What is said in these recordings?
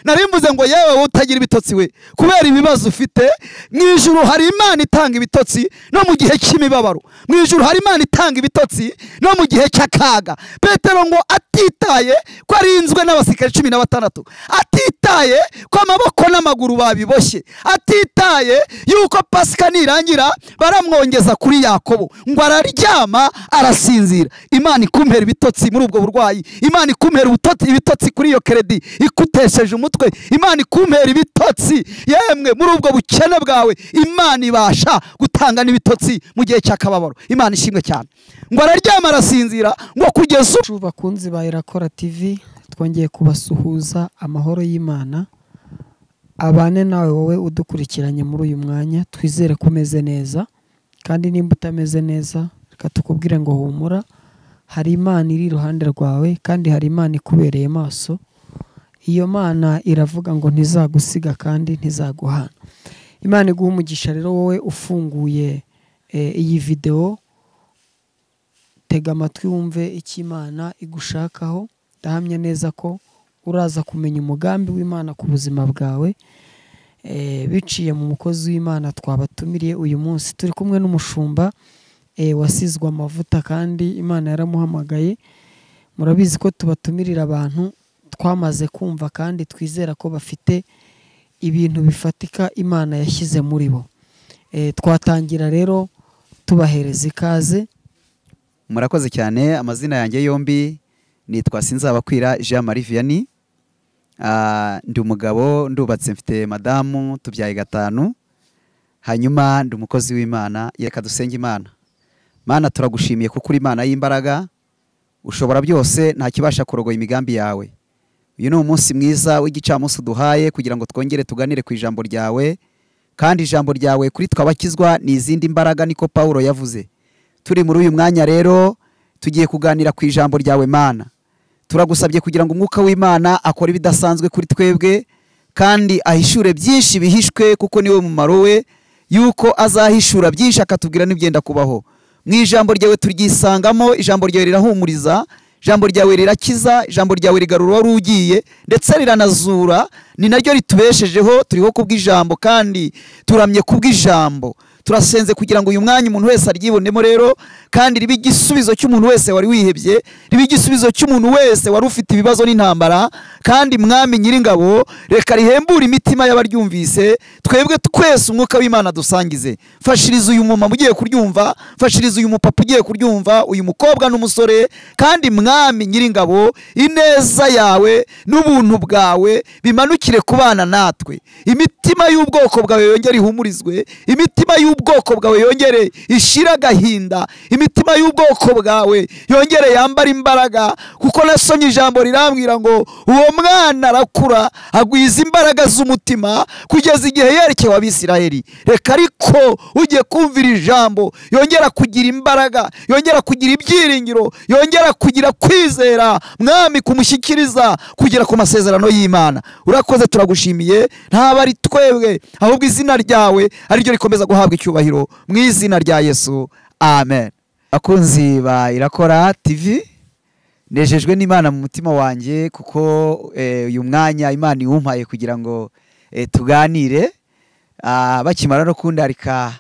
narimvuze ngo yewe utagira ibitotsi we kubera ibibazo ufite mu ijuru hari Imana itanga ibitotsi no mu gihe cy'imibabaro mu ijuru hari Imana itanga ibitotsi no mu gihe cy'akaga Petero ngo atitaye ko arinzwe n'abasirikare 16 atitaye ko amaboko n'amaguru babiboshye atitaye yuko Pasika nirangira baramwongeza kuri Yakobo ngo araryama arasinzira Imana ikumpera ibitotsi muri ubwo burwayi Imana ikumpera ibitotsi kuri iyo kredi ikutesheje umutwe Imana ikumpera ibitotsi yemwe muri ubwo bukene bwawe Imana ibasha gutanga n'ibitotsi mu gihe cy'akababaro Imana ishimwe cyane ngo araryama arasinzira ngo kugeza bakunzi ba Irakora TV twongeye kubasuhuza amahoro y'Imana abane nawe wowe udukurikiranye muri uyu mwanya twizere kumeze neza kandi nimba utameze neza reka tukubwire ngo humura hari Imana iri iruhande rwawe kandi hari Imana ikubereye maso iyo Mana iravuga ngo ntizagusiga kandi ntizaguhana Imana iguha umugisha rero wowe ufunguye iyi video tega amatwi wumve icyo Imana igushakaho ndahamya neza ko uraza kumenya umugambi w'Imana ku buzima bwawe biciye mu mukozi w'Imana twabatumiriye uyu munsi turi kumwe n'umushumba wasizwe amavuta kandi Imana yaramuhamagaye murabizi ko tubatumirira abantu twamaze kumva kandi twizera ko bafite ibintu bifatika Imana yashyize muri bo twatangira rero tubahereza ikaze murakoze cyane amazina yanjye yombi nitwa Sinzabakwira Jean Marie Vianney ndi umugabo ndubatse mfite madamu tubyaye 5 hanyuma ndi umukozi w'Imana reka dusenge Imana Mana turagushimiye kuko uri Imana y'imbaraga ushobora byose nta kibasha kurogoya imigambi yawe uyu ni umunsi mwiza w'igicamunsi duhaye kugira ngo twongere tuganire ku ijambo ryawe kandi ijambo ryawe kuri twabakizwa ni izindi mbaraga niko Paulo yavuze turi muri uyu mwanya rero tugiye kuganira ku ijambo ryawe Mana turagusabye kugira ngo umwuka w'Imana akore ibidasanzwe kuri twebwe kandi ahishure byinshi bihishwe kuko niwe mumaro we yuko azahishura byinshi akatubwira n'ibyenda kubaho mu ijambo ryawe turyisangamo ijambo ryawe rirahumuriza ijambo ryawe rirakiza ijambo ryawe rigarura wari ugiye ndetse riranazura ni naryo ritubeshejeho turiho kubw'ijambo kandi turamye kubw'ijambo turasenze kugira ngo uyu mwanya umuntu wese aryibonemo rero kandi ribe igisubizo cy'umuntu wese wari wihebye ribe igisubizo cy'umuntu wese wari ufite ibibazo n'intambara kandi mwami nyiringabo reka rihembura imitima y'abaryumvise twebwe twese umwuka w'Imana dusangize fashiriza uyu mama mugiye kuryumva fashiriza uyu mupapa ugiye kuryumva uyu mukobwa n'umusore kandi mwami nyiringabo ineza yawe n'ubuntu bwawe bimanukire kubana natwe imitima y'ubwoko bwawe yongere ihumurizwe imitima y'ubwoko bwawe yongere ishira gahinda imitima y'ubwoko bwawe yongere yambara imbaraga kuko nasomye ijambo rirambwira ngo uwo mwana arakura agwiza imbaraga z'umutima kugeza igihe yerekewe Abisirayeli reka ariko ugiye kumvira ijambo yongera kugira imbaraga yongera kugira ibyiringiro yongera kugira kwizera mwami kumushyikiriza kugera ku masezerano y'Imana urakoze turagushimiye ntaba ari twebwe ahubwo izina ryawe ari ryo rikomeza guhabwa icyubahiro mu izina rya Yesu amen akunzi ba Irakora TV nejejwe n'Imana mu mutima wanjye kuko uyu mwanya Imana iwumpaye kugira ngo tuganire bakimara no kundarika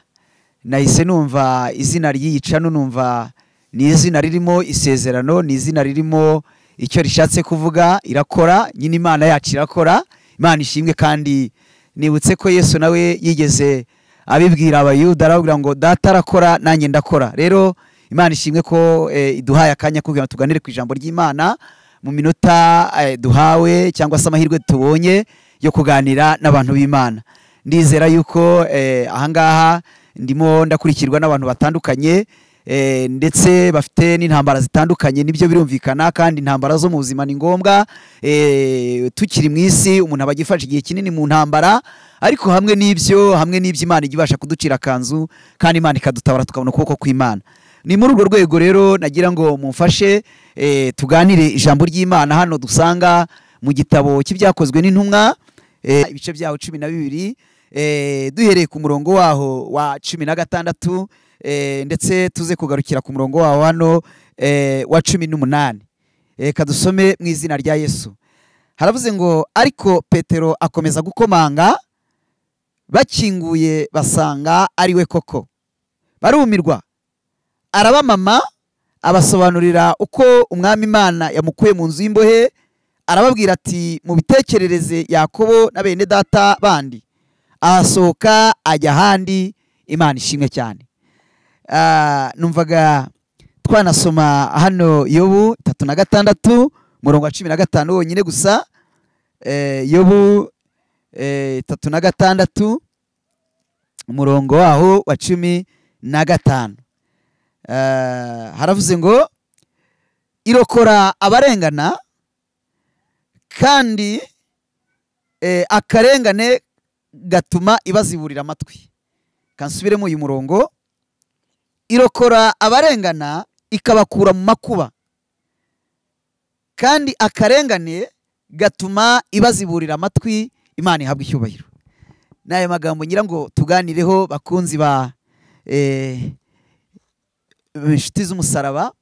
nahise numva izina ryica numva ni izina ririmo isezerano ni izina ririmo icyo rishatse kuvuga irakora nyine Imana yacu irakora Imana ishimwe kandi nibutse ko Yesu nawe yigeze abibwira abayuda arabwira ngo data arakora nanjye ndakora rero Imana ishimwe ko iduhaye akanya kugira ngo tuganire ku ijambo ry'Imana mu minota duhawe cyangwa se amahirwe tubonye yo kuganira n'abantu b'Imana ndizera yuko ahangaha ndimo ndakurikirwa n'abantu batandukanye ndetse bafite n'intambara zitandukanye nibyo birumvikana kandi intambara zo mu buzima ni ngombwa tukiri mu isi umuntu abagifasha igihe kinini mu ntambara ariko hamwe n'ibyo Imana igibasha kuducira kanzu kandi Imana ikadutabara tukabona ukuboko kw'Imana ni muri urwo rwego rero nagira ngo mumfashe tuganire ijambo ry'Imana hano dusanga mu gitabo cy'ibyakozwe n'intumwa ibice byaho 12 duhereye ku murongo waho wa 16 ndetse tuze kugarukira ku murongo waho hano wa 18 kadusome mu izina rya Yesu haravuze ngo ariko Petero akomeza gukomanga, bakinguye basanga ari we koko, barumirwa. Arabamama abasobanurira uko umwami Imana yamukuye mu nzu y'imbohe, arababwira ati mubitekerereze Yakobo na bene data bandi. Asohoka ajya ahandi. Imana ishimwe cyane. Numvaga twanasoma hano Yobu 3:6 murongo wa 15 wonyine gusa. Yobu 3:6 umurongo waho wa 15. Haravuze ngo irokora abarengana kandi akarengane gatuma ibaziburira amatwi. Kansubiremo uyu murongo, irokora abarengana ikabakura mu makuba kandi akarengane gatuma ibaziburira amatwi. Imana ihabwa icyubahiro. N'aya magambo ngira ngo tuganireho bakunzi ba inshuti z'umusaraba.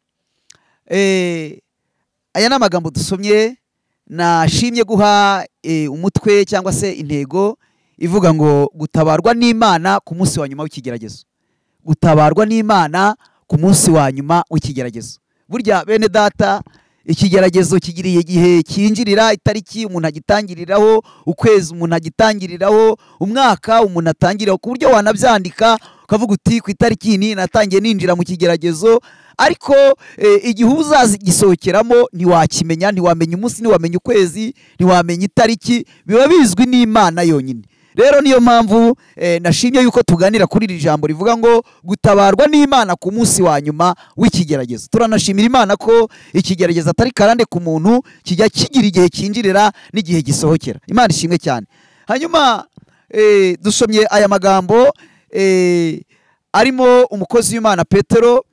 Aya ni amagambo dusomye nashimye guha umutwe cyangwa se intego ivuga ngo gutabarwa n'Imana ku munsi wa nyuma w'ikigeragezo. Gutabarwa n'Imana ku munsi wa nyuma w'ikigeragezo. Burya bene data, ikigeragezo kigiriye igihe cyinjirira, itariki umuntu agitangiriraho, ukwezi umuntu agitangiriraho, umwaka umuntu atangiriraho, ku buryo wanabyandika ukavuga uti ku itariki ni natangiye ninjira mu kigeragezo. Ariko igihe uzagisohokeramo ntiwakimenya, ntiwamenya umunsi, ntiwamenya ukwezi, ntiwamenya itariki, biba bizwi n'Imana yonyine. Rero niyo mpamvu nashimye yuko tuganira kuri iri jambo rivuga ngo gutabarwa n'Imana ku munsi wa nyuma w'ikigeragezo. Turanashimira Imana ko ikigeragezo atari karande ku muntu, kijya kigira igihe cyinjirira n'igihe gisohokera. Imana ishimwe cyane. Hanyuma dusomye aya magambo arimo umukozi w'Imana Petero.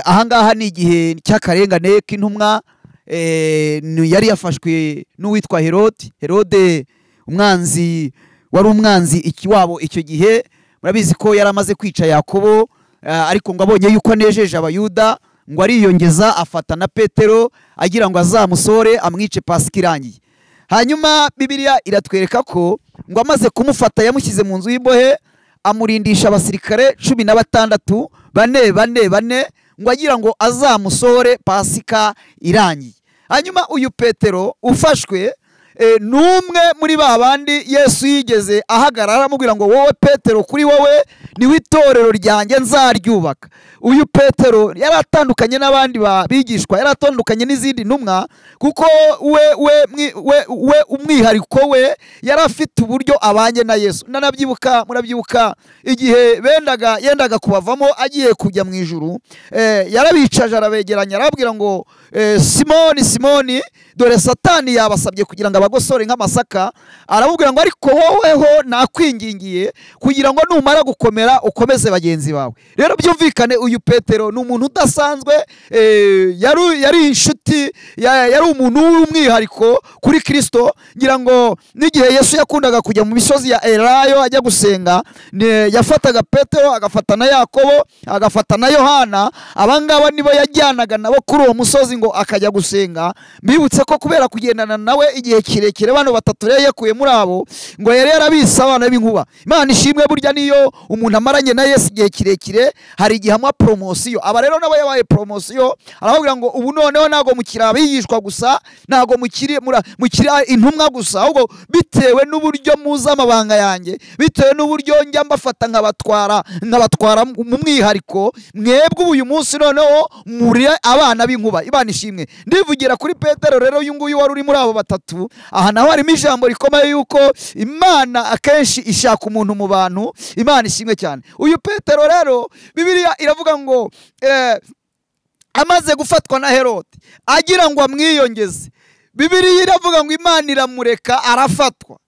Ahangaha ni igihe cy'akarengane k'intumwa. Yari yafashwe n'uwitwa Herode umwanzi, wari umwanzi ikiwabo icyo gihe. Murabizi ko yari amaze kwica Yakobo, ariko ngo abonye yuko anejeje abayuda ngo ariyongeza afata na Petero agira ngo azamusore amwice Pasika irangiye. Hanyuma Bibiliya iratwereka ko ngo amaze kumufata yamushyize mu nzu y'imbohe, amurindisha abasirikare 16 bane ngo agira ngo azamusore Pasika irangiye. Hanyuma uyu Petero ufashwe n'umwe muri ba bandi Yesu yigeze ahagarara amubwira ngo wowe Petero, kuri wowe niwe itorero ryanjye nzaryubaka. Uyu Petero yari atandukanye n'abandi bigishwa, yari atandukanye n'izindi ntumwa, kuko we umwihariko we yari afite uburyo abanye na Yesu. Murabyibuka igihe yendaga kubavamo agiye kujya mu ijuru, yarabicaje arabegeranya arababwira ngo Simoni, dore Satani yabasabye kugira ngo abagosore nk'amasaka. Aramubwira ngo ariko woweho nakwingingiye kugira ngo numara gukomera ukomeze bagenzi bawe. Rero byumvikane uyu Petero ni umuntu udasanzwe, yari inshuti, yari umuntu w'umwihariko kuri Kristo. Ngira ngo n'igihe Yesu yakundaga kujya mu misozi ya Elayo ajya gusenga, yafataga Petero agafata na Yakobo agafata na Yohana. Abangaba nibo yajyanaga nabo kuri uwo musozi ngo akajya gusenga. Mbibutse ko kubera kugendana nawe igihe kirekire bano batatu rero yakuye muri abo, ngo yari yarabise abana b'inkuba. Imana ishimwe, burya niyo umuntu amaranye na Yesu igihe kirekire hari igihe amwa promosiyo. Aba rero nabo yabaye promosiyo, arababwira ngo ubu noneho ntago mukiri abigishwa gusa, ntago mukiri intumwa gusa, ahubwo bitewe n'uburyo muza amabanga yanjye, bitewe n'uburyo njya mbafata nkabatwara mu mwihariko, mwebwe uyu munsi noneho muri abana b'inkuba. Imana ishimwe. Ndivugira kuri Petero rero, uyu nguyu wari uri muri abo batatu. Aha naho harimo ijambo rikomeye yuko Imana akenshi ishaka umuntu mu bantu. Imana ishimwe cyane. Uyu Petero rero Bibiliya iravuga ngo amaze gufatwa na Herode agira ngo amwiyongeze, Bibiliya iravuga ngo Imana iramureka arafatwa.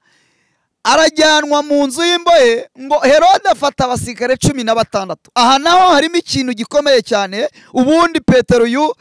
arajyanwa mu nzu y'imbohe, ngo Herode afata abasirikare 16. Aha naho harimo ikintu gikomeye cyane. Ubundi Petero uyu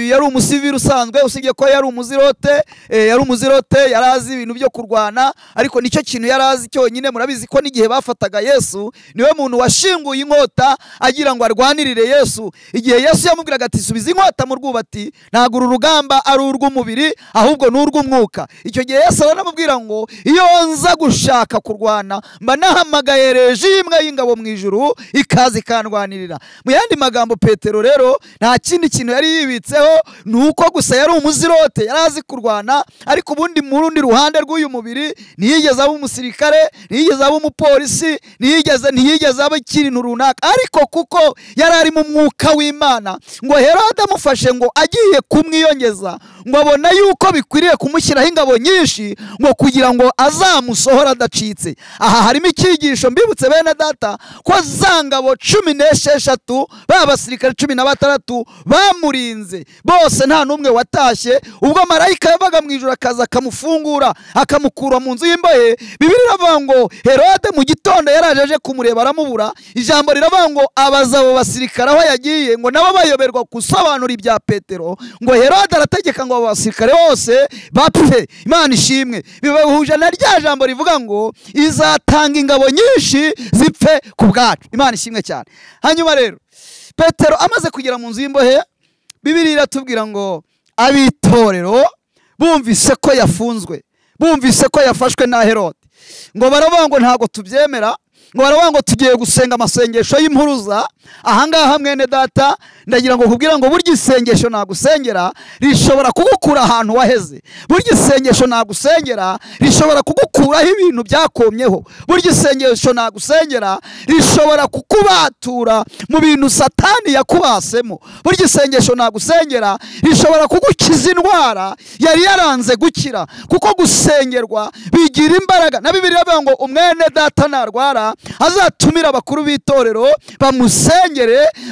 yari umusivili usanzwe, usibye ko yari umuzirote, yari azi ibintu byo kurwana, ariko nicyo kintu yari azi cyonyine. Murabizi ko n'igihe bafataga Yesu niwe muntu washinguye inkota agira ngo arwanirire Yesu. Igihe Yesu yamubwiraga ati subiza inkota mu rwubati, ntabwo uru rugamba ari urw'umubiri ahubwo ni urw'umwuka. Icyo gihe Yesu aranamubwira ngo iyo nza gushaka kurwana mba nahamagaye rejimwe y'ingabo mu ijuru ikaza ikandwanirira. Mu yandi magambo, Petero rero nta kindi kintu yari yibitseho, nuko gusa yari umuzirote, yari azi kurwana, ariko ubundi mu rundi ruhande rw'uyu mubiri ntiyigeze aba umusirikare, ntiyigeze aba umupolisi, ntiyigeze aba ikintu runaka. Ariko kuko yari ari mu mwuka w'Imana, ngo Herode amufashe ngo agiye kumwiyongeza, ngo abona yuko bikwiriye kumushyiraho ingabo nyinshi ngo kugira ngo azamusohora adacitse. Aha harimo icyigisho, mbibutse bene data ko za ngabo 16 b'abasirikare 16 bamurinze bose, nta n'umwe watashye. Ubwo marayika yavaga mu ijuru akaza akamufungura akamukura mu nzu y'imbohe, Bibiliya iravuga ngo Herode mu gitondo yaraje kumureba aramubura. Ijambo riravuga ngo abaza abo basirikare aho yagiye, ngo nabo bayoberwa gusobanura ibya Petero, ngo Herode arategeka ngo abo basirikare bose bapfe. Imana ishimwe. Bibahuje na rya jambo rivuga ngo izatanga ingabo nyinshi zipfe ku bwacu. Imana ishimwe cyane. Hanyuma rero Petero amaze kugera mu nzu y'imbohe, Bibiliya iratubwira ngo abitorero bumvise ko yafunzwe, bumvise ko yafashwe na Herode, ngo baravuga ngo ntago tubyemera, ngo baravuga ngo tugiye gusenga amasengesho y'impuruza. Ahangaha mwene data ndagira ngo kubwira ngo burya isengesho nagusengera rishobora kugukura ahantu waheze. Burya isengesho nagusengera rishobora kugukuraho ibintu byakomyeho. Burya isengesho nagusengera rishobora kukubatura mu bintu Satani yakubasemo. Burya isengesho nagusengera rishobora kugukiza indwara yari yaranze gukira, kuko gusengerwa bigira imbaraga. Na Bibiliya ivuga ngo umwene data narwara azatumira abakuru b'itorero bamusengere.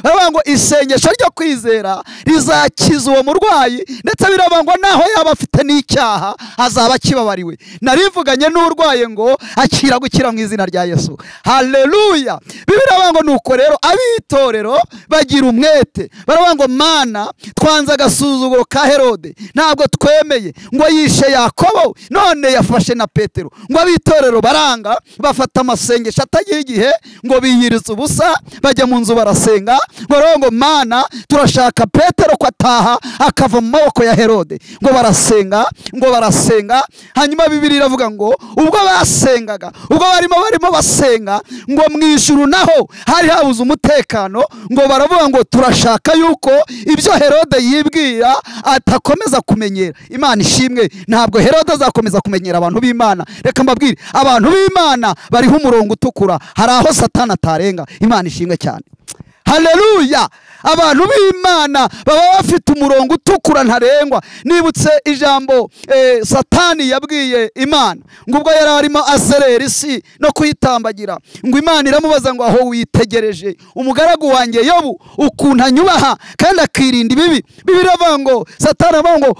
Baravuga ngo isengesho ryo kwizera rizakiza uwo murwayi, ndetse biravuga ngo naho yaba afite n'icyaha azaba akibabariwe. Narivuganye n'urwaye ngo akira gukira mu izina rya Yesu. Haleluya. Bibiliya iravuga ngo nuko rero abitorero bagira umwete, baravuga ngo Mana twanze agasuzuguro ka Herode, ntabwo twemeye ngo yishe Yakobo none yafashe na Petero. Ngo abitorero baranga, bafata amasengesho atagira igihe, ngo biyiriza ubusa bajya mu nzu barasenga. Baravuga ngo Mana turashaka Petero ko ataha akava mu maboko ya Herode. Ngo barasenga, hanyuma Bibiliya iravuga ngo ubwo basengaga, ubwo barimo basenga, ngo mu ijuru naho hari habuze umutekano. Ngo baravuga ngo turashaka yuko ibyo Herode yibwira atakomeza kumenyera. Imana ishimwe. Ntabwo Herode azakomeza kumenyera abantu b'Imana. Reka mbabwire, abantu b'Imana bariho umurongo utukura, hari aho Satani atarenga. Imana ishimwe cyane. Haleluya. Abantu b'Imana baba bafite umurongo utukura ntarengwa. Nibutse ijambo Satani yabwiye Imana ngo ubwo yari arimo azerera isi no kuyitambagira, ngo Imana iramubaza ngo aho witegereje umugaragu wanjye Yobu ukuntu anyubaha kandi akirinda ibibi. Bibiliya iravuga ngo Satani avuga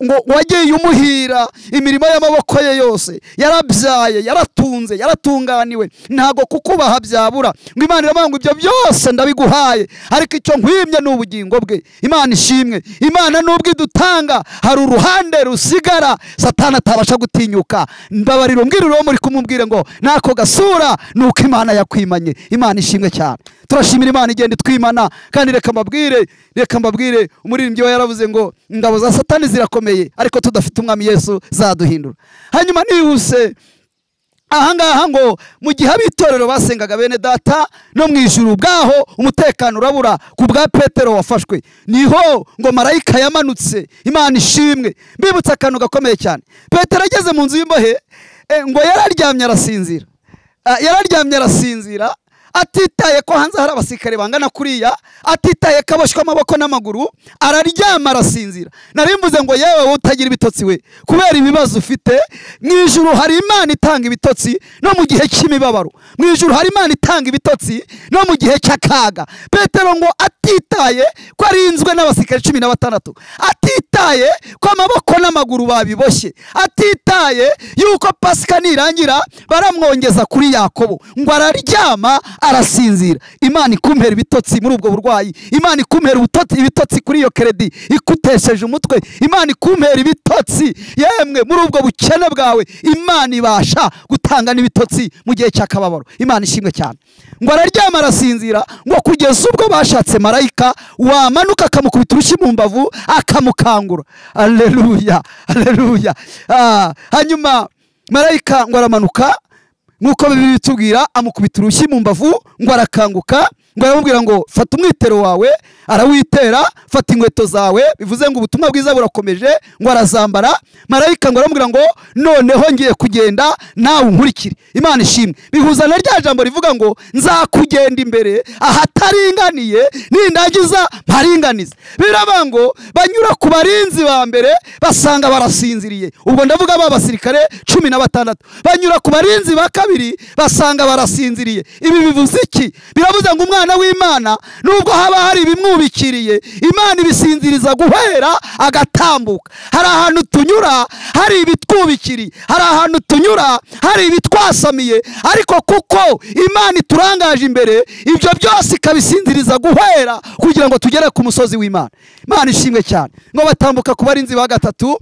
ngo wagiye umuhira imirimo y'amaboko ye yose, yarabyaye, yaratunze, yaratunganiwe, ntago kukubaha byabura. Ngo Imana iravuga ngo ibyo byose ndabiguhaye, ariko icyo nkwimye ni ubugingo bwe. Imana ishimwe. Imana nubwo idutanga hari uruhande rusigara Satani atabasha gutinyuka. Mbabarira umbwirire uwo muri kumubwire ngo nako gasura nuko Imana yakwimanye. Imana ishimwe cyane. Turashimira Imana igenda itwimana. Kandi reka mbabwire umuririmbyi we yaravuze ngo ingabo za Satani zirakomeye, ariko tudafite umwami Yesu zaduhindura. Hanyuma nihuse ahangaha ngo mu gihe abitorero basengaga bene data, no mu ijuru bwaho umutekano urabura ku bwa Petero wafashwe. Niho ngo marayika yamanutse. Imana ishimwe. Mbibutse akantu gakomeye cyane. Petero ageze mu nzu y'imbohe, ngo yararyamye arasinzira. atitaye ko hanze hari abasirikare bangana kuriya, atitaye ko aboshywe amaboko n'amaguru, araryama arasinzira. Narimvuze ngo yewe wowe utagira ibitotsi we, kubera ibibazo ufite, mu ijuru hari Imana itanga ibitotsi no mu gihe cy'imibabaro. Mu ijuru hari Imana itanga ibitotsi no mu gihe cy'akaga. Petero ngo atitaye ko arinzwe n'abasirikare 16, atitaye ko amaboko n'amaguru babiboshye, atitaye yuko Pasika nirangira baramwongeza kuri Yakobo, ngo araryama arasinzira. Imana ikumpera ibitotsi muri ubwo burwayi, Imana ikumpera ibitotsi kuri iyo kredi ikutesheje umutwe, Imana ikumpera ibitotsi yemwe muri ubwo bukene bwawe. Imana ibasha gutanga n'ibitotsi mu gihe cy'akababaro. Imana ishimwe cyane. Ngo araryama arasinzira, ngo kugeza ubwo bashatse marayika wamanuka akamukubita urushyi mu mbavu akamukangura. Haleluya, haleluya. Hanyuma marayika ngo aramanuka nk'uko Bibiliya itubwira, amukubita urushyi mu mbavu, ngo arakanguka, ngo aramubwira ngo fata umwitero wawe, arawitera, fata inkweto zawe, bivuze ngo ubutumwa bwiza burakomeje, ngo arazambara. Marayika ngo aramubwira ngo noneho ngiye kugenda nawe unkurikire. Imana ishimwe. Bihuza na rya jambo rivuga ngo nzakugenda imbere ahataringaniye, nindagiza mparinganize. Biraba ngo banyura ku barinzi ba mbere basanga barasinziriye. Ubwo ndavuga ba basirikare 16. Banyura ku barinzi ba kabiri basanga barasinziriye. Ibi bivuze iki? Biravuze ngo umwana w'Imana nubwo haba hari ibimwubikiriye, Imana ibisinziriza guhera agatambuka. Hari ahantu tunyura hari ibitwubikiriye, hari ahantu tunyura hari ibitwasamiye, ariko kuko Imana iturangaje imbere, ibyo byose ikabisinziriza guhera kugira ngo tugere ku musozi w'Imana. Imana ishimwe cyane. Ngo batambuka ku barinzi ba gatatu,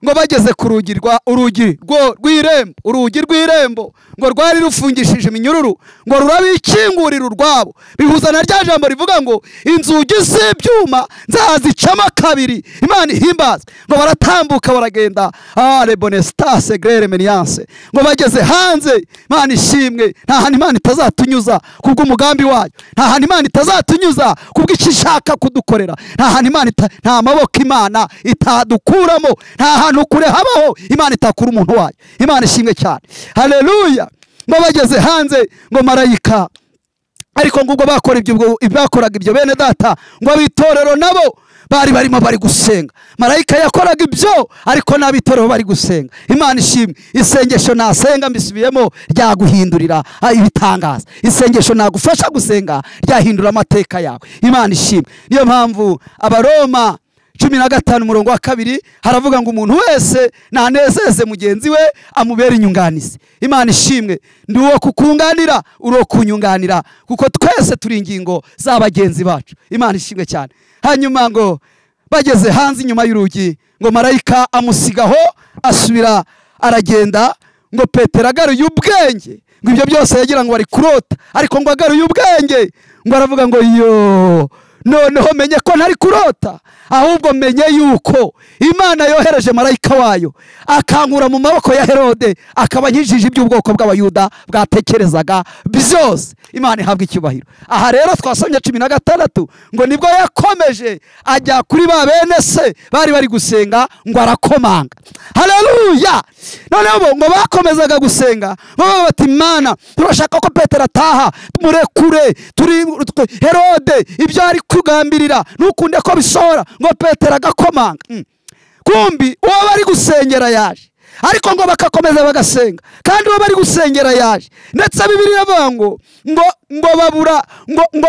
ngo bageze ku urugi rw'irembo, urugi rw'irembo ngo rwari rufungishije iminyururu, ngo rurabikingurira urwabo. Bihuza na rya jambo rivuga ngo inzugi z'ibyuma nzazicamo kabiri. Imana ihimbaza. Ngo baratambuka baragenda, ale bonestase grere meniance. Ngo bageze hanze, Imana ishimwe, nta hantu Imana itazatunyuza kubw'umugambi wayo, nta hantu Imana itazatunyuza kubw'ikishaka kudukorera, nta hantu Imana nta maboko Imana itadukuramo, nta hantu kure habaho Imana itakura umuntu wayo. Imana ishimwe cyane. Haleluya. Ngo bageze hanze, ngo marayika, ariko ngo ubwo bakoraga ibyo bene data, ngo abitorero nabo bari gusenga. Marayika yakoraga ibyo, ariko n'abitorero bari gusenga. Imana ishimwe. Isengesho nasenga mbisubiyemo ryaguhindurira ibitangaza. Isengesho nagufasha gusenga ryahindura amateka yawe. Imana ishimwe. Niyo mpamvu Abaroma 15:2 haravuga ngo umuntu wese nanezeze mugenzi we amubera inyunganizi. Imana ishimwe. Ndi uwo kukunganira, uro kunyunganira, kuko twese turi ingingo z'abagenzi bacu. Imana ishimwe cyane. Hanyuma ngo bageze hanze inyuma y'urugi, ngo marayika amusigaho asubira aragenda. Ngo Petero agaruye ubwenge, ngo ibyo byose yagira ngo bari kurota, ariko ngo agaruye ubwenge, ngo aravuga ngo yo, noneho menye ko ntari kurota, ahubwo menye yuko Imana yohereje marayika wayo akankura mu maboko ya Herode, akaba nkijije iby'ubwoko bw'Abayuda bwatekerezaga byose. Imana ihabwa icyubahiro. Aha rero twasomye 16, ngo nibwo yakomeje ajya kuri ba bene se bari gusenga, ngo arakomanga. Haleluya. Noneho ngo bakomezaga gusenga, ngo bati Imana turashaka ko Petero ataha, murekure, turi Herode ibyo ari kugambirira nukunde ko bisohora. Ngo Petero agakomanga. Kumbi uwo bari gusengera yaje, ariko ngo bakakomeza bagasenga, kandi uwo bari gusengera yaje. Ndetse Bibiliya ivuga ngo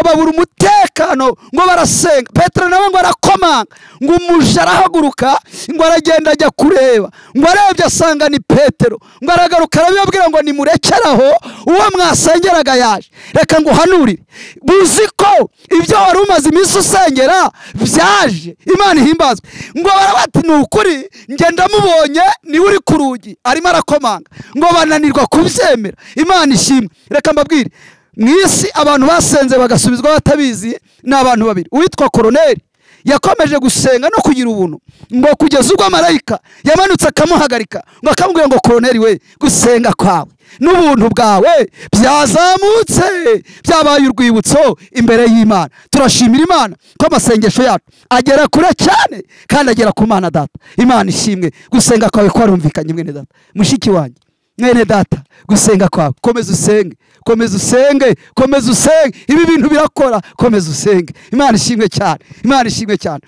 babura umutekano, ngo barasenga. Petero nawe ngo arakomanga, ngo umuja arahaguruka, ngo aragenda ajya kureba, ngo arebye asanga ni Petero, ngo aragaruka arabibabwira ngo nimurekeraho, uwo mwasengeraga yaje. Reka ngo hanurire, buzi ko ibyo wari umaze iminsi usengera byaje. Imana ihimbazwe. Ngo barabati ni ukuri, ngenda mubonye ni uri ku rugi arimo arakomanga, ngo bananirwa kubyemera. Imana ishimwe. Reka mbabwire, mwisi abantu basenze bagasubizwa batabizi ni abantu babiri. Uwitwa Koroneli yakomeje gusenga no kugira ubuntu, ngo kugeza ubwo marayika yamanutse akamuhagarika, ngo akamubwira ngo Koroneli we, gusenga kwawe n'ubuntu bwawe byazamutse, byabaye urwibutso imbere y'Imana. Turashimira Imana ko amasengesho yacu agera kure cyane, kandi agera ku Mana Data. Imana ishimwe. Gusenga kwawe kwarumvikanye mwene data, mushiki wanjye. mwene data, gusenga kwawe komeza usenge, komeza usenge, komeza usenge, ibi bintu birakora, komeza usenge. Imana ishimwe cyane, Imana ishimwe cyane.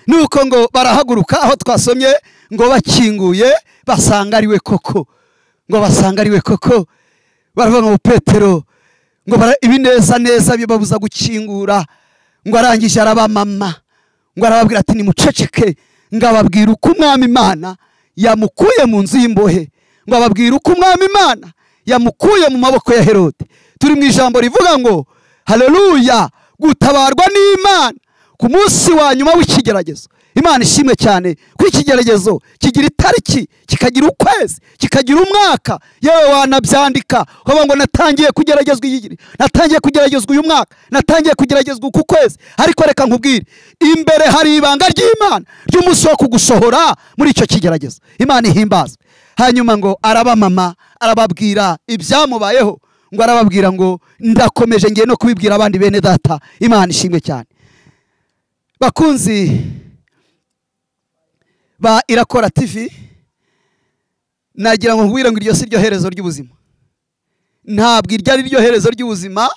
Nuko ngo barahaguruka aho twasomye ngo bakinguye basanga ari we koko, ngo basanga ari we koko, baravuga ngo Petero ngo ibineza neza bibabuza gukingura, ngo arangije arabamama, ngo arababwira ati nimuceceke, ngo ababwira uko umwami Imana yamukuye mu nzu y'imbohe, ngo ababwira uko umwami Imana yamukuye mu maboko ya Herode. Turi mu ijambo rivuga ngo haleluya, gutabarwa n'Imana ku munsi wa nyuma w'ikigeragezo. Imana ishimwe cyane ko ikigeragezo kigira itariki, kikagira ukwezi, kikagira umwaka. Yewe wanabyandika ukavuga ngo natangiye kugeragezwa iyi, natangiye kugeragezwa uyu mwaka, natangiye kugeragezwa uku kwezi. Ariko reka nkubwire, imbere hari ibanga ry'Imana ry'umunsi wo kugusohora muri icyo kigeragezo. Imana ihimbazwe. Hanyuma ngo arabamama, arababwira ibyamubayeho, ngo arababwira ngo ndakomeje ngiye no kubibwira abandi bene data. Imana ishimwe cyane. Bakunzi ba Irakora TV, nagira ngo nkubwire ngo iryo si ryo herezo ry'ubuzima. Ntabwo iryo ari ryo herezo ry'ubuzima,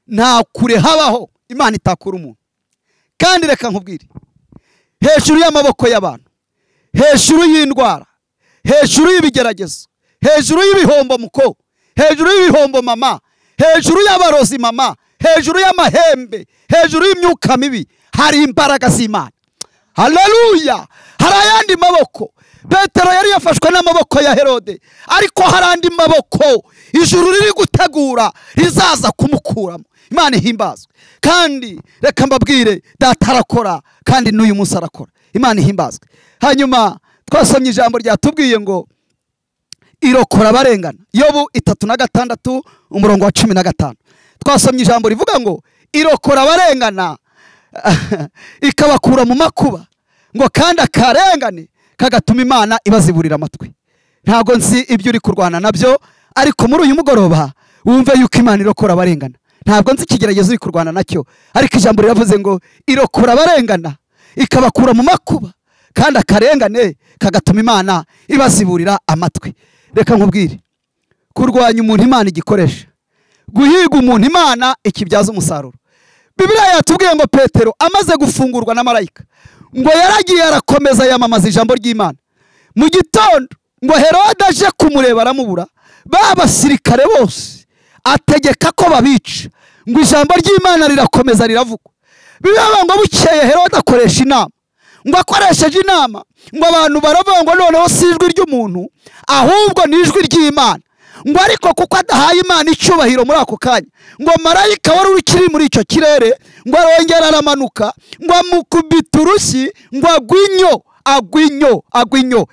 nta kure habaho Imana itakura umuntu. Kandi reka nkubwire, hejuru y'amaboko y'abantu, hejuru y'indwara, hejuru y'ibigeragezo, hejuru y'ibihombo muko, hejuru y'ibihombo mama, hejuru y'abarozi mama, hejuru y'amahembe, hejuru y'imyuka mibi, hari imbaraga z'Imana. Haleluya! Hari ayandi maboko. Petero yari yafashwe n'amaboko ya Herode, ariko hari andi maboko ijuru riri gutegura rizaza kumukuramo. Imana ihimbazwe. Kandi reka mbabwire, data arakora, kandi n'uyu munsi arakora. Imana ihimbazwe. Hanyuma twasomye ijambo ryatubwiye ngo irokora abarengana. Yobu 3:6 umurongo wa 15. Twasomye ijambo rivuga ngo irokora abarengana ikabakura mu makuba, ngo kandi akarengane kagatuma Imana ibaziburira amatwi. Ntago nzi ibyo uri kurwana nabyo, ariko muri uyu mugoroba wumve yuko Imana irokora abarengana. Ntabwo nzi ikigeragezo uri kurwana nacyo, ariko ijambo riravuze ngo irokora abarengana ikabakura mu makuba, kandi akarengane kagatuma Imana ibaziburira amatwi. Reka nkubwire, kurwanya umuntu Imana igikoresha, guhiga umuntu Imana ikibyaza umusaruro. Bibiliya yatubwiye ngo Petero amaze gufungurwa na marayika, ngo yaragiye arakomeza yamamaza ijambo ry'Imana. Mu gitondo ngo Herode aje kumureba aramubura, babasirikare bose ategeka ko babica, ngo ijambo ry'Imana rirakomeza riravugwa. Bibiliya ngo bukeye Herode akoresha inama, ngo akoresheje inama, ngo abantu baravuga ngo noneho si ijwi ry'umuntu ahubwo ni ijwi ry'Imana. Ngo ariko kuko adahaye Imana icyubahiro muri ako kanya, ngo marayika wari ukiri muri icyo kirere ngo arongera aramanuka, ngo amukubita urushyi, ngo agwinyo.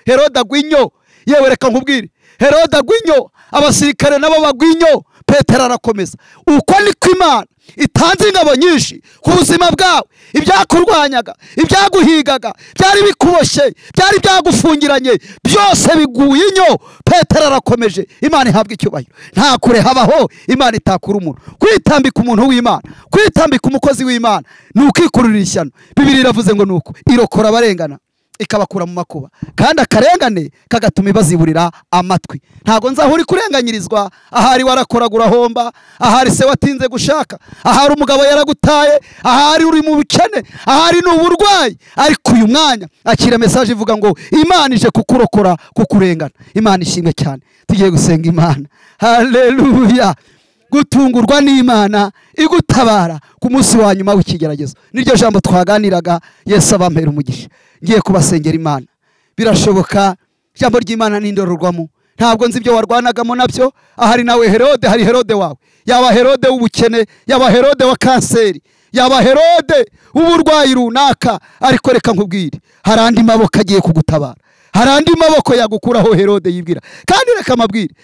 Herode agwinyo. Yewe reka nkubwire, Herode agwinyo, abasirikare nabo bagwinyo. Petero arakomeza. Uko niko Imana itanze ingabo nyinshi ku buzima bwawe. Ibyakurwanyaga, ibyaguhigaga, byari bikuboshye, byari byagufungiranye, byose biguye inyo. Petero arakomeje. Imana ihabwa icyubahiro. Nta kure habaho Imana itakura umuntu. Kwitambika umuntu w'Imana, kwitambika umukozi w'Imana, ni ukikururira ishyano. Bibiliya iravuze ngo nuko irokora abarengana ikabakura mu makuba, kandi akarengane kagatuma ibaziburira amatwi. Ntago nzaho uri kurenganyirizwa, ahari warakoragura homba, ahari se watinze gushaka, ahari umugabo yaragutaye, ahari uri mu bukene, ahari n'uburwayi, ariko uyu mwanya akira message ivuga ngo Imana ije kukurokora, kukurengana. Imana ishimwe cyane. Tugiye gusenga Imana. Haleluya! Gutungurwa n'Imana igutabara ku munsi wa nyuma w'ikigeragezo, niryo jambo twaganiraga. Yesu abampera umugisha. Ngiye kubasengera Imana. Birashoboka jambo ry'Imana n'indororwamo. Ntabwo nzi ibyo warwanagamo nabyo. Ahari nawe Herode, hari Herode wawe, yaba Herode w'ubukene, yaba Herode wa kanseri, yaba Herode w'uburwayi runaka. Ariko reka nkubwire, hari andi maboko agiye kugutabara, hari andi maboko yagukuraho Herode yibwira. Kandi reka mabwire,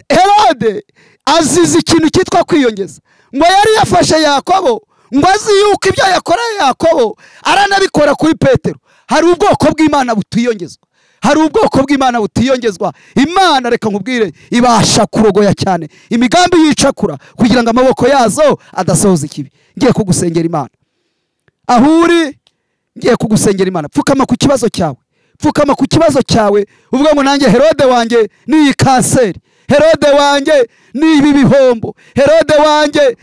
Herode azize ikintu cyitwa kwiyongeza. Ngo yari yafashe Yakobo, ngo azi yuko ibyo yakoreye Yakobo aranabikora kuri Petero. Hari ubwoko bw'Imana butiyongezwa, hari ubwoko bw'Imana butiyongezwa. Imana reka nkubwire ibasha kurogoya cyane imigambi yicakura kugira ngo amaboko yazo adasohoza ikibi. Ngiye kugusengera Imana. Ahuri ngiye kugusengera Imana. Pfukama ku kibazo cyawe, pfukama ku kibazo cyawe uvuga ngo nanjye Herode wanjye ni iyi kanseri, Herode wanjye ni ibi bihombo, Herode wanjye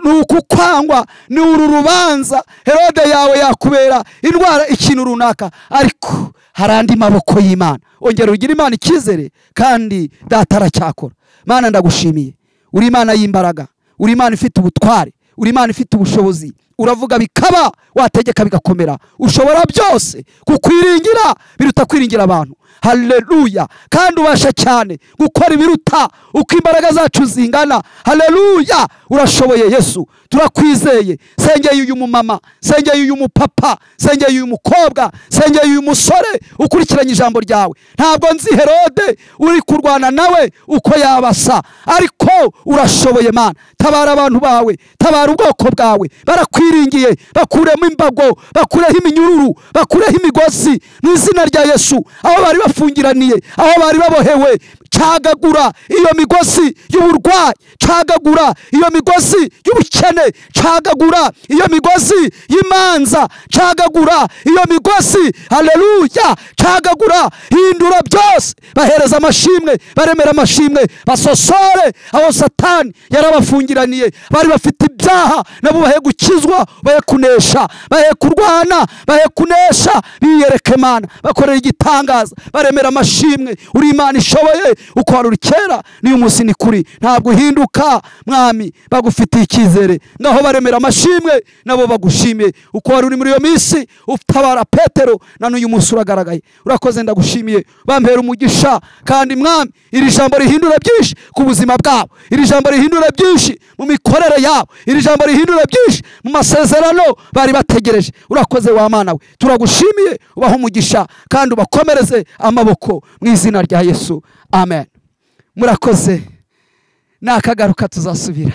ni ukukwangwa, ni uru rubanza, Herode yawe yakubera indwara ikintu runaka. Ariko hari andi maboko y'Imana. Ongera ugire Imana icyizere kandi data aracyakora. Mana ndagushimiye, uri Imana y'imbaraga, uri Imana ifite ubutware, uri Imana ifite ubushobozi, uravuga bikaba, wategeka bigakomera. Ushobora byose, kukwiringira biruta kwiringira abantu. Haleluya. Kandi ubasha cyane gukora ibiruta uko imbaraga zacu zingana. Haleluya. Urashoboye Yesu, turakwizeye. Sengeye uyu mumama, sengeye uyu mupapa, sengeye uyu mukobwa, sengeye uyu musore ukurikiranye ijambo ryawe. Ntabwo nzi Herode uri kurwana nawe uko yabasa, ariko urashoboye Mana. Tabara abantu bawe, tabara ubwoko bwawe, barakwiringiye. Bakuremo imbago, bakureho iminyururu, bakureho imigozi mu izina rya Yesu. Aho bari bafungiraniye, aho bari babohewe, cagagura iyo migozi y'uburwayi, cagagura iyo migozi y'ubukene, cagagura iyo migozi y'imanza, cagagura iyo migozi. Haleluya. Cagagura, hindura byose, bahereza amashimwe, baremera amashimwe, basosore aho Satani yarabafungiraniye. Bari bafite ibyaha, nabo bahe gukizwa, bahe kunesha, bahe kurwana, bahe kunesha. Biyereke Mana, bakorera igitangaza, baremera amashimwe. Uri Imana ishoboye, uko wari uri kera n'uyu munsi ni kuri, ntabwo uhinduka Mwami. Bagufitiye icyizere, ngaho baremera amashimwe, nabo bagushimiye. Uko wari uri muri iyo minsi utabara Petero, na n'uyu munsi uragaragaye. Urakoze, ndagushimiye. Bampera umugisha kandi Mwami, iri jambo rihindura byinshi ku buzima bwabo, iri jambo rihindura byinshi mu mikorere yabo, iri jambo rihindura byinshi mu masezerano bari bategereje. Urakoze wa Mana we, turagushimiye. Ubaha umugisha kandi ubakomereze amaboko mu izina rya Yesu, amen. Murakoze, nakagaruka tuzasubira.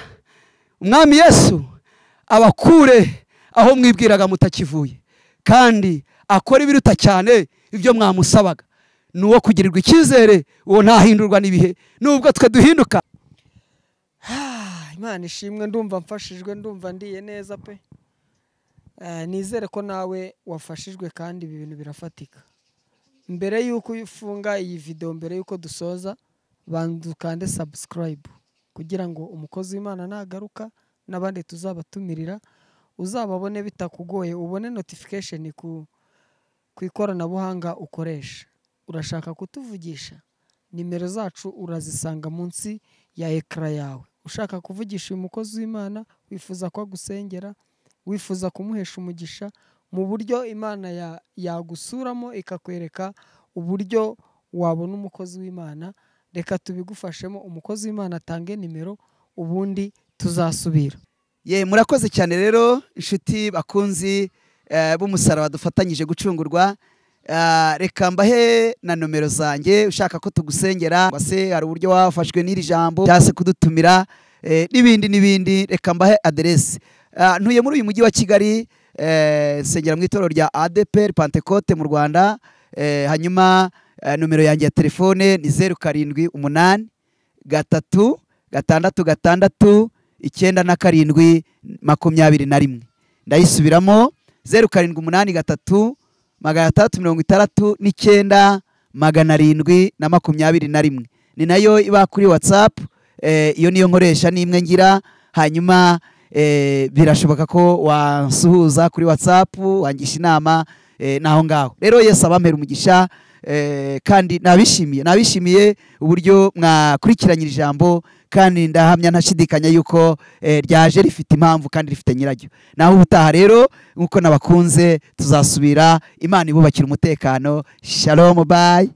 Umwami Yesu abakure aho mwibwiraga mutakivuye, kandi akora ibiruta cyane ibyo mwamusabaga. Nuwo kugirirwa icyizere, uwo ntahindurwa n'ibihe, nubwo twe duhinduka. Imana ishimwe, ndumva mfashijwe, ndumva ndiye neza pe. Nizere ko nawe wafashijwe kandi ibi bintu birafatika. Mbere yuko ufunga iyi video, mbere yuko dusoza, banza ukande subscribe kugira ngo umukozi w'Imana nagaruka n'abandi tuzabatumirira uzababone bitakugoye, ubone notification ku ikoranabuhanga ukoresha. Urashaka kutuvugisha, nimero zacu urazisanga munsi ya ekara yawe. Ushaka kuvugisha uyu mukozi w'Imana, wifuza ko agusengera, wifuza kumuhesha umugisha mu buryo Imana yagusuramo ikakwereka uburyo wabona umukozi w'Imana, reka tubigufashemo. Umukozi w'Imana atange nimero, ubundi tuzasubira. Murakoze cyane rero inshuti bakunzi b'umusaraba dufatanyije gucungurwa. Reka mbahe na nomero zanjye, ushaka ko tugusengera wase hari uburyo wafashwe n'iri jambo cyase kudutumira n'ibindi. Reka mbahe adresse. Ntuye muri uyu mujyi wa Kigali, nsengera mu itorero rya ADPR Pentecote mu Rwanda. Hanyuma nomero yanjye ya telefone ni 0783 666 921. Ndayisubiramo 0783 666 ni nayo iba kuri WhatsApp. Iyo niyo nkoresha, nimwe ngira. Hanyuma birashoboka ko wansuhuza kuri WhatsApp, wangisha inama naho ngaho. Rero Yesu abampera umugisha, kandi nabishimiye uburyo mwakurikiranyira ijambo, kandi ndahamya ntashidikanya yuko ryaje rifite impamvu kandi rifite nyiraryo. Naho ubutaha rero nkuko nabakunze tuzasubira. Imana ibubakira umutekano. Shalom, bye.